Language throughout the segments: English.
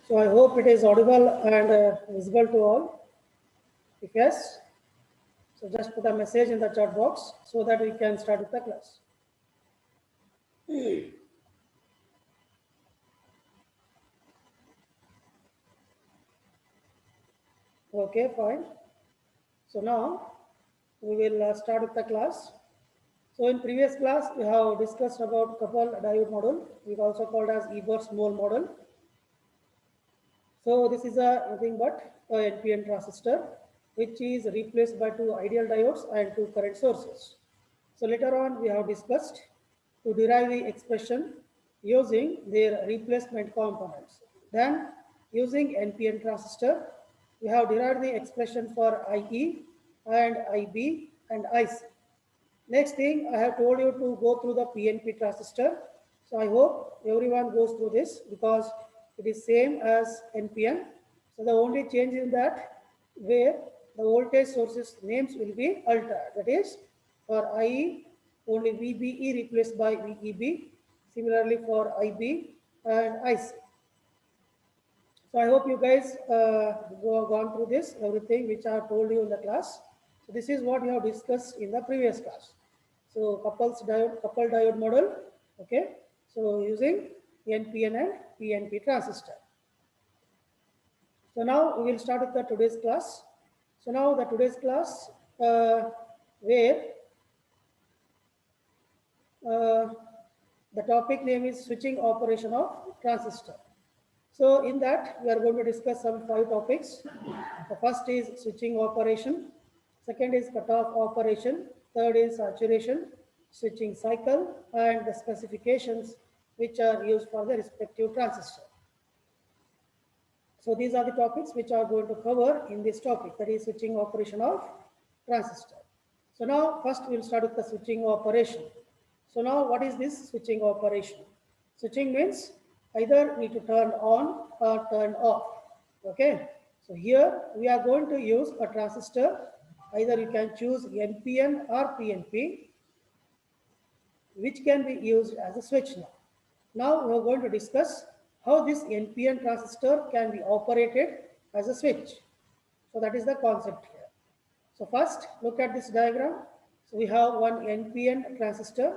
So I hope it is audible and visible to all. If yes, so just put a message in the chat box so that we can start with the class. Okay, fine. So now we will start with the class. So in previous class, we have discussed about couple diode model, which also called as Ebers-Moll model. So this is a nothing but a NPN transistor, which is replaced by two ideal diodes and two current sources. So later on, we have discussed to derive the expression using their replacement components. Then, using NPN transistor, we have derived the expression for IE and IB and IC. Next thing, I have told you to go through the PNP transistor. So I hope everyone goes through this because it is same as NPN. So the only change in that where the voltage sources names will be altered. That is for IE, only VBE replaced by VEB. Similarly for IB and IC. So I hope you guys gone through this, everything which I have told you in the class. So this is what we have discussed in the previous class. So coupled diode model, okay. So using NPN and PNP transistor. So now we will start with the today's class. So now the today's class where the topic name is switching operation of transistor. So in that, we are going to discuss some 5 topics. The first is switching operation. Second is cutoff operation. Third is saturation, switching cycle, and the specifications which are used for the respective transistor. So these are the topics which are going to cover in this topic, that is switching operation of transistor. So now first we will start with the switching operation. So now what is this switching operation? Switching means either need to turn on or turn off. Okay. So here we are going to use a transistor. Either you can choose NPN or PNP, which can be used as a switch now. Now we are going to discuss how this NPN transistor can be operated as a switch. So that is the concept here. So first look at this diagram. So we have one NPN transistor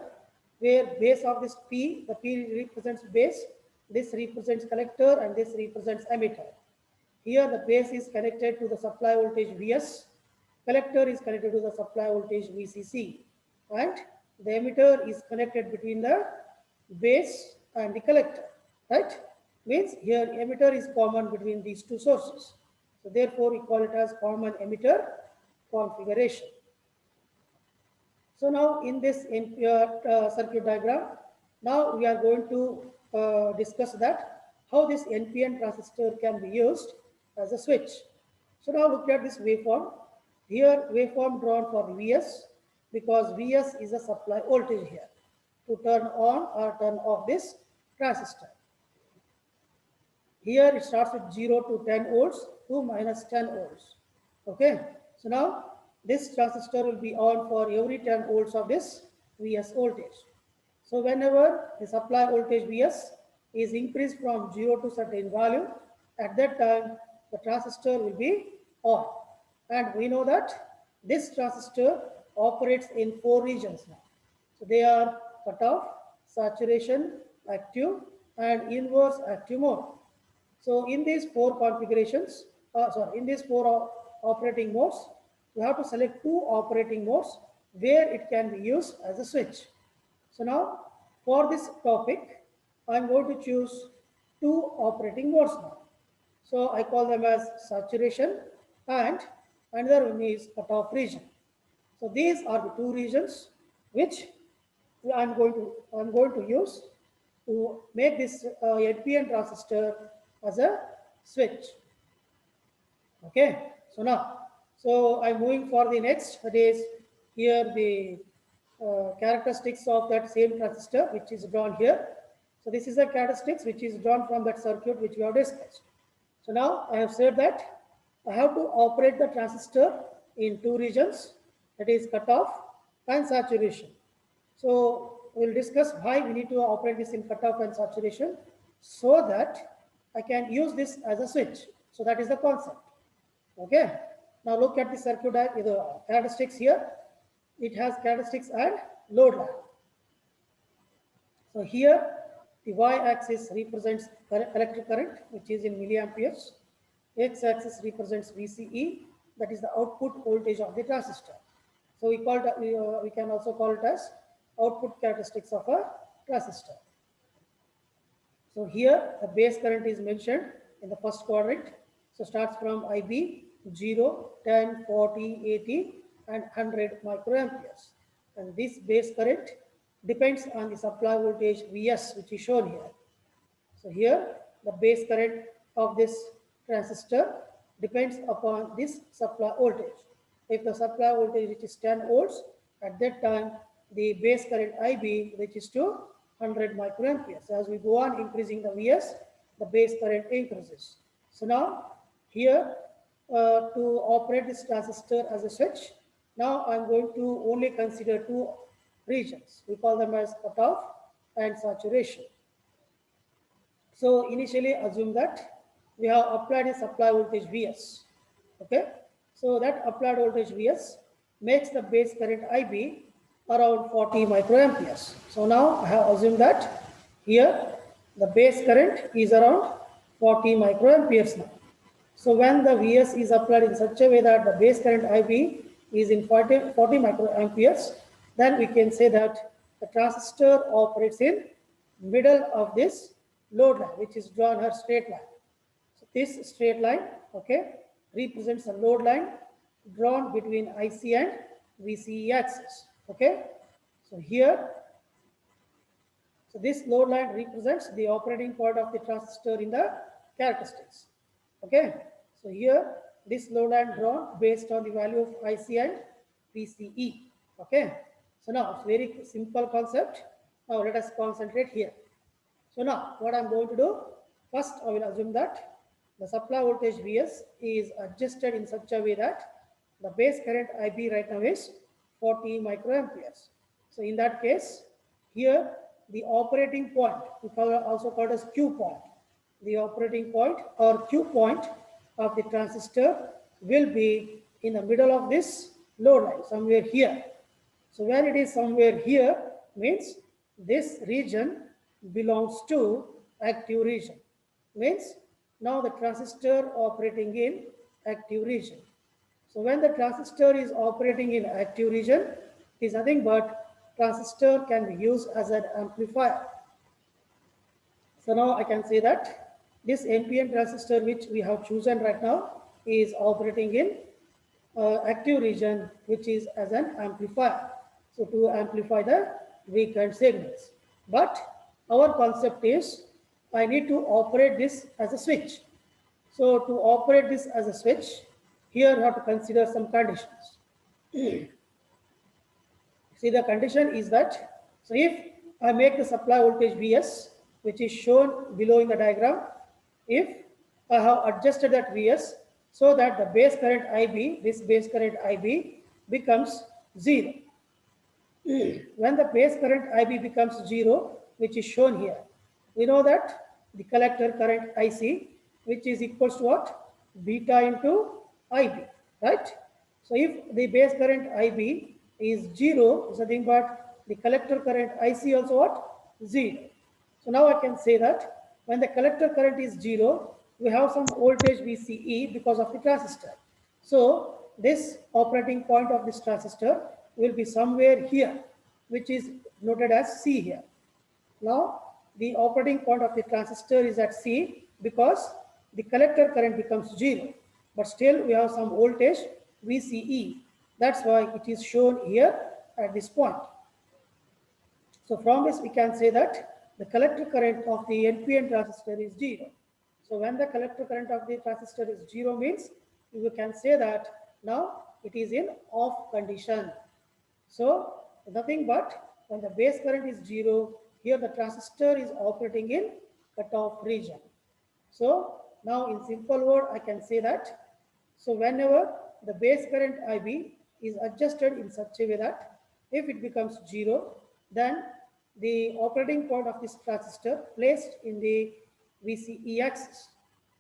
where base of this P, the P represents base, this represents collector and this represents emitter. Here the base is connected to the supply voltage Vs, collector is connected to the supply voltage VCC, and the emitter is connected between the base and the collector, right? Means here emitter is common between these two sources. So therefore we call it as common emitter configuration. So now in this circuit diagram, now we are going to discuss that how this NPN transistor can be used as a switch. So now look at this waveform. Here waveform drawn for Vs because Vs is a supply voltage here to turn on or turn off this transistor. Here it starts with 0 to 10 volts to minus 10 volts. Okay. So now this transistor will be on for every 10 volts of this Vs voltage. So whenever the supply voltage Vs is increased from 0 to certain value, at that time the transistor will be on. And we know that this transistor operates in 4 regions now. So they are cutoff, saturation, active, and inverse active mode. So in these 4 configurations, in these 4 operating modes, you have to select 2 operating modes where it can be used as a switch. So now for this topic, I'm going to choose 2 operating modes now. So I call them as saturation and another one is cutoff region. So these are the 2 regions which I'm going to use to make this NPN transistor as a switch. Okay, so now, so I'm moving for the next, that is here the characteristics of that same transistor which is drawn here. So this is the characteristics which is drawn from that circuit which we have discussed. So now I have said that I have to operate the transistor in 2 regions, that is cutoff and saturation. So we'll discuss why we need to operate this in cutoff and saturation, so that I can use this as a switch. So that is the concept. Okay. Now look at the circuit characteristics here. It has characteristics and load line. So here the y-axis represents electric current, which is in milliamperes. X-axis represents VCE, that is the output voltage of the transistor. So we can also call it as output characteristics of a transistor. So here the base current is mentioned in the first quadrant. So starts from IB 0, 10, 40, 80 and 100 microamperes. And this base current depends on the supply voltage Vs, which is shown here. So here the base current of this transistor depends upon this supply voltage. If the supply voltage which is 10 volts, at that time the base current IB reaches to 100 microamperes. As we go on increasing the Vs, the base current increases. So now here to operate this transistor as a switch, now I'm going to only consider two regions. We call them as cutoff and saturation. So initially assume that we have applied a supply voltage Vs. Okay. So that applied voltage Vs makes the base current IB around 40 microamperes. So now I have assumed that here the base current is around 40 microamperes now. So when the Vs is applied in such a way that the base current IB is in 40 microamperes, then we can say that the transistor operates in middle of this load line, which is drawn as straight line. So this straight line, okay, represents a load line drawn between IC and VCE axis. Okay, so here, so this load line represents the operating point of the transistor in the characteristics. Okay, so here this load line drawn based on the value of IC and VCE. Okay, so now it's very simple concept. Now let us concentrate here. So now what I'm going to do, first I will assume that the supply voltage Vs is adjusted in such a way that the base current IB right now is 40 microamperes. So in that case, here the operating point, we also called as Q point. The operating point or Q point of the transistor will be in the middle of this load line, somewhere here. So when it is somewhere here, means this region belongs to active region. Means now the transistor operating in active region. So when the transistor is operating in active region, it is nothing but transistor can be used as an amplifier. So now I can say that this NPN transistor which we have chosen right now is operating in active region, which is as an amplifier. So to amplify the weakened signals. But our concept is I need to operate this as a switch. So to operate this as a switch, here we have to consider some conditions. See, the condition is that, so if I make the supply voltage Vs, which is shown below in the diagram, if I have adjusted that Vs so that the base current IB, this base current IB becomes 0. When the base current IB becomes 0, which is shown here, we know that the collector current IC, which is equals to what? Beta into IB, right? So if the base current IB is 0, nothing but the collector current IC also what? 0. So now I can say that when the collector current is 0, we have some voltage VCE because of the transistor. So this operating point of this transistor will be somewhere here, which is noted as C here. Now the operating point of the transistor is at C because the collector current becomes 0, but still we have some voltage VCE. That's why it is shown here at this point. So from this we can say that the collector current of the NPN transistor is 0. So when the collector current of the transistor is 0 means we can say that now it is in off condition. So nothing but when the base current is 0, here the transistor is operating in cutoff region. So now in simple word I can say that, so whenever the base current IB is adjusted in such a way that if it becomes 0, then the operating point of this transistor placed in the VCE axis,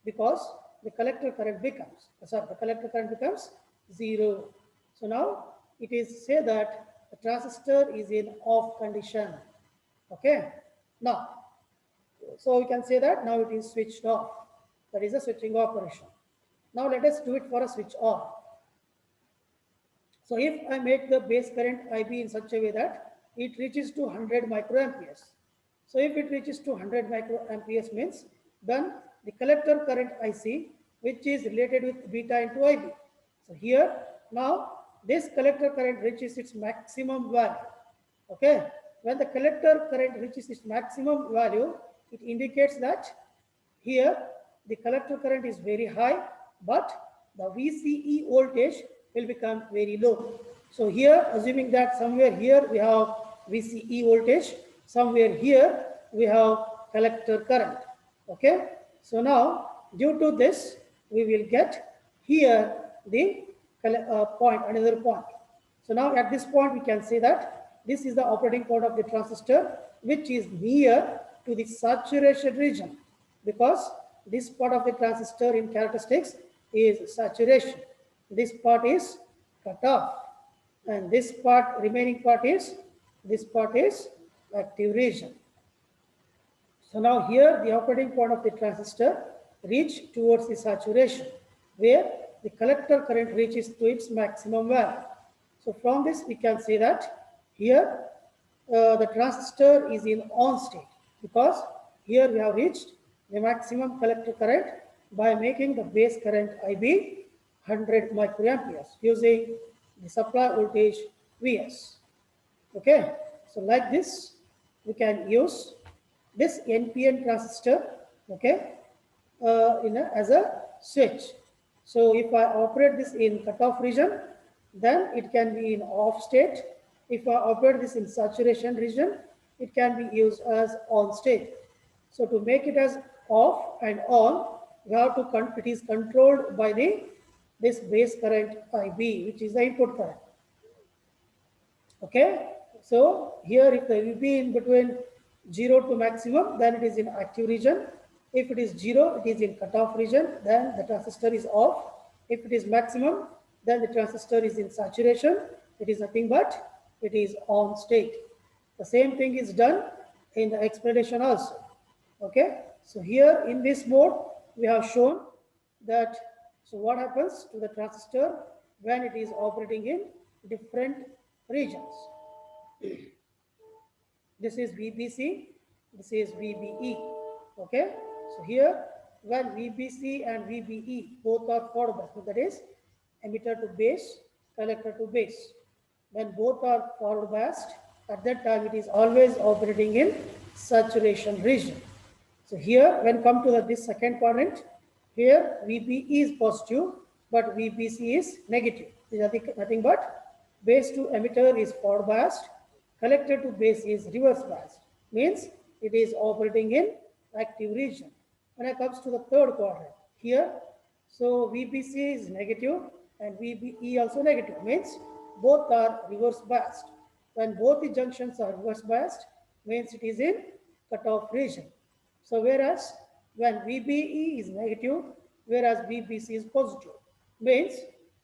because the collector current becomes 0. So now it is say that the transistor is in off condition. Okay. Now, so we can say that now it is switched off. That is a switching operation. Now let us do it for a switch on. So if I make the base current IB in such a way that it reaches to 100 microamperes. So if it reaches to 100 microamperes means then the collector current IC, which is related with beta into IB. So here now this collector current reaches its maximum value. Okay, when the collector current reaches its maximum value, it indicates that here the collector current is very high, but the VCE voltage will become very low. So here, assuming that somewhere here we have VCE voltage, somewhere here we have collector current. Okay, so now due to this, we will get here the point, another point. So now at this point, we can say that this is the operating point of the transistor, which is near to the saturation region, because this part of the transistor in characteristics is saturation. This part is cut off, and this part, remaining part is, this part is active region. So now here the operating point of the transistor reach towards the saturation, where the collector current reaches to its maximum value. So from this we can say that here the transistor is in on state, because here we have reached the maximum collector current by making the base current IB 100 microamperes using the supply voltage Vs. Okay, so like this we can use this NPN transistor, okay, as a switch. So if I operate this in cutoff region, then it can be in off state. If I operate this in saturation region, it can be used as on state. So to make it as off and on, we have to it is controlled by this base current IB, which is the input current. Okay, so here if the VB in between 0 to maximum, then it is in active region. If it is 0, it is in cutoff region, then the transistor is off. If it is maximum, then the transistor is in saturation. It is nothing but it is on state. The same thing is done in the explanation also. Okay, so here in this mode, we have shown that, so what happens to the transistor when it is operating in different regions. This is VBC, this is VBE. Okay, so here when VBC and VBE both are forward biased, that is emitter to base, collector to base, when both are forward biased, at that time it is always operating in saturation region. So here when come to this second quadrant, here VBE is positive, but VBC is negative. It is nothing but base to emitter is forward biased, collector to base is reverse biased, means it is operating in active region. When it comes to the third quadrant, here, so VBC is negative and VBE also negative, means both are reverse biased. When both the junctions are reverse biased, means it is in cutoff region. So whereas when VBE is negative, whereas VBC is positive, means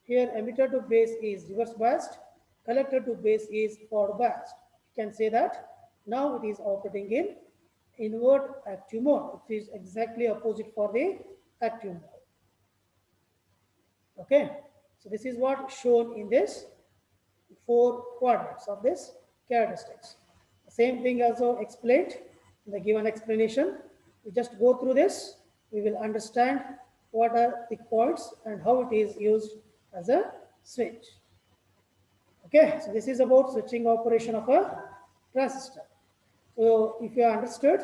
here emitter to base is reverse biased, collector to base is forward biased. You can say that now it is operating in invert active mode, which is exactly opposite for the active mode. Okay, so this is what shown in this 4 quadrants of this characteristics. The same thing also explained in the given explanation. We just go through this, we will understand what are the points and how it is used as a switch. Okay, so this is about switching operation of a transistor. So if you understood,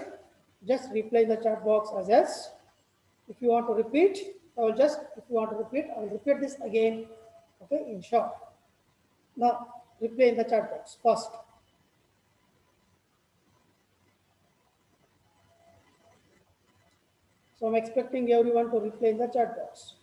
just reply in the chat box as yes. If you want to repeat, I will repeat this again, okay, in short. Now, reply in the chat box first. So I'm expecting everyone to reply in the chat box.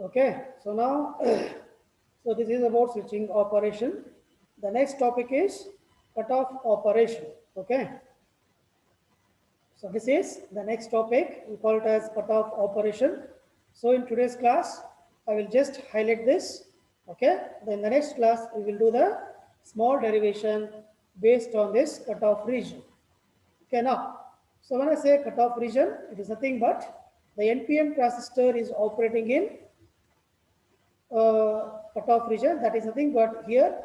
Okay, so now, so this is about switching operation. The next topic is cutoff operation. Okay, so this is the next topic. We call it as cutoff operation. So in today's class, I will just highlight this. Okay, then the next class we will do the small derivation based on this cutoff region. Okay, now, so when I say cutoff region, it is nothing but the NPN transistor is operating in cutoff region, that is nothing but here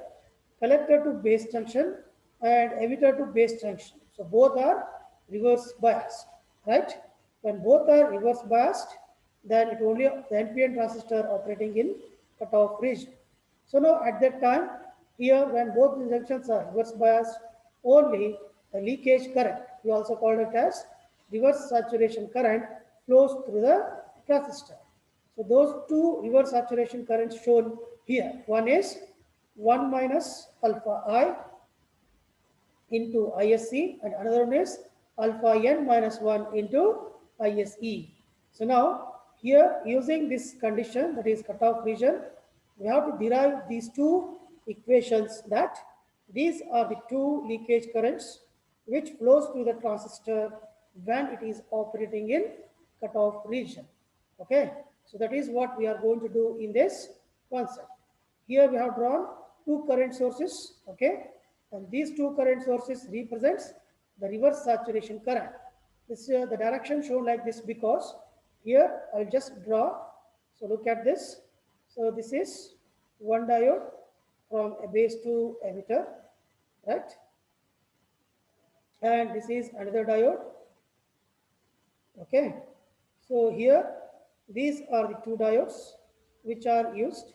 collector to base junction and emitter to base junction. So both are reverse biased, right? When both are reverse biased, then it only the NPN transistor operating in cutoff region. So now at that time, here when both the junctions are reverse biased, only the leakage current, we also call it as reverse saturation current, flows through the transistor. So those two reverse saturation currents shown here. One is 1 minus alpha I into ISC and another one is alpha n minus 1 into ISE. So now here using this condition, that is cutoff region, we have to derive these two equations, that these are the two leakage currents which flows through the transistor when it is operating in cutoff region. Okay, so that is what we are going to do in this concept. Here we have drawn two current sources. Okay, and these two current sources represents the reverse saturation current. This the direction shown like this because here I'll just draw. So look at this. So this is one diode from a base to emitter, right? And this is another diode. Okay, so here these are the two diodes which are used,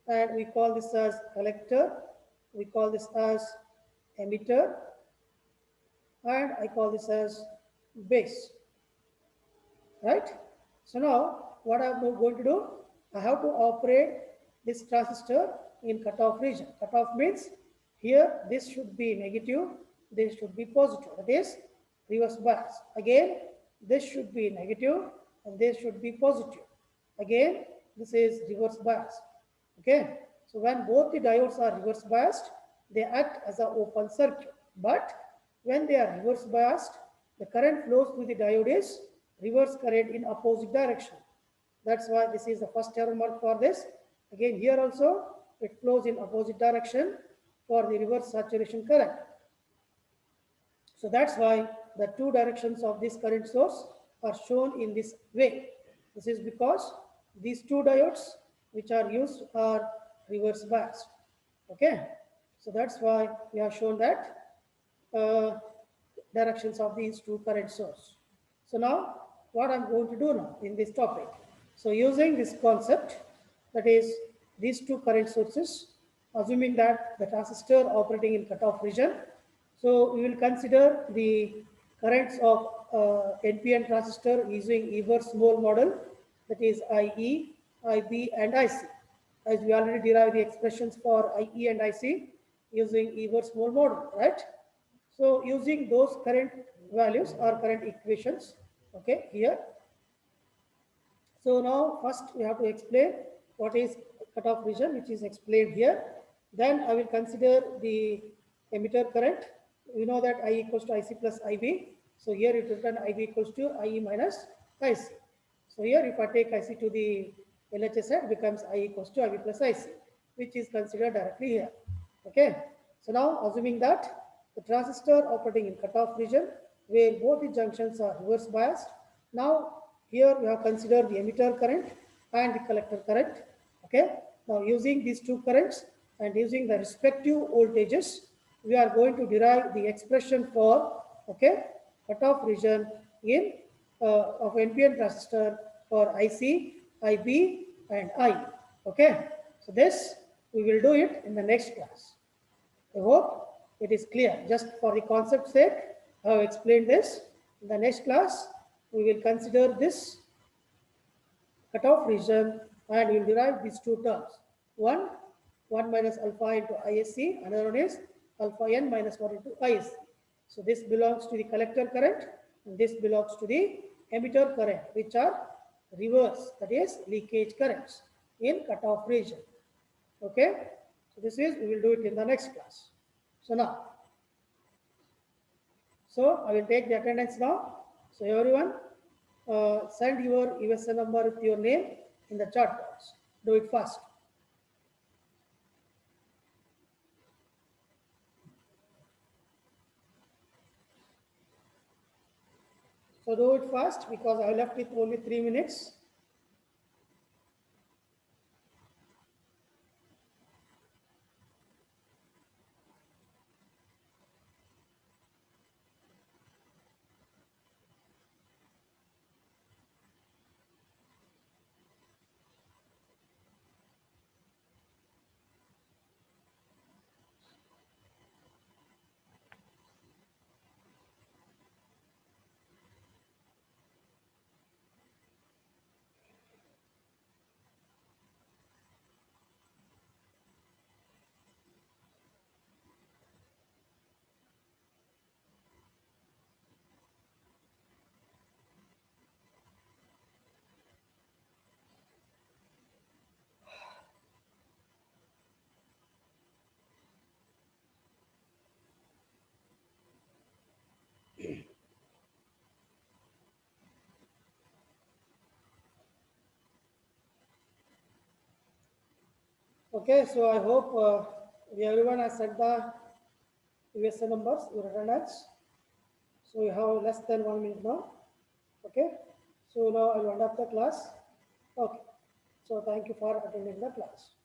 and we call this as collector, we call this as emitter, and I call this as base, right? So now what I'm going to do, I have to operate this transistor in cutoff region. Cutoff means here this should be negative, this should be positive, that is reverse bias. Again, this should be negative and this should be positive. Again, this is reverse bias. Okay, so when both the diodes are reverse biased, they act as an open circuit. But when they are reverse biased, the current flows through the diode is reverse current in opposite direction. That's why this is the first arrow mark for this. Again, here also it flows in opposite direction for the reverse saturation current. So that's why the two directions of this current source are shown in this way. This is because these two diodes which are used are reverse biased. Okay, so that's why we have shown that directions of these two current source. So now what I'm going to do now in this topic. So using this concept, that is these two current sources, assuming that the transistor operating in cutoff region, so we will consider the currents of NPN transistor using Ebers-Moll model, that is IE, IB, and IC. As we already derived the expressions for IE and IC using Ebers-Moll model, right? So using those current values or current equations, okay, here. So now first we have to explain what is cutoff region, which is explained here. Then I will consider the emitter current. We know that I equals to IC plus IB. So here it is written IB equals to IE minus IC. So here if I take IC to the LHS side, it becomes I equals to IB plus IC, which is considered directly here. Okay. So now assuming that the transistor operating in cutoff region where both the junctions are reverse biased. Now here we have considered the emitter current and the collector current. Okay. Now using these two currents and using the respective voltages, we are going to derive the expression for cutoff region in of NPN transistor for IC, IB, and I. Okay. So this we will do it in the next class. I hope it is clear. Just for the concept sake, I have explained this. In the next class, we will consider this cutoff region and we will derive these two terms. One, 1 minus alpha into ISC, another one is alpha n minus 1 into ISC. So this belongs to the collector current and this belongs to the emitter current, which are reverse, that is leakage currents. in cutoff region. Okay, so this is, we will do it in the next class. So now, so I will take the attendance now. So everyone, send your USN number with your name in the chat box. Do it fast. So do it fast because I left with only 3 minutes. Okay, so I hope everyone has set the USN numbers, your attendance. So you have less than 1 minute now. Okay, so now I will end up the class. Okay, so thank you for attending the class.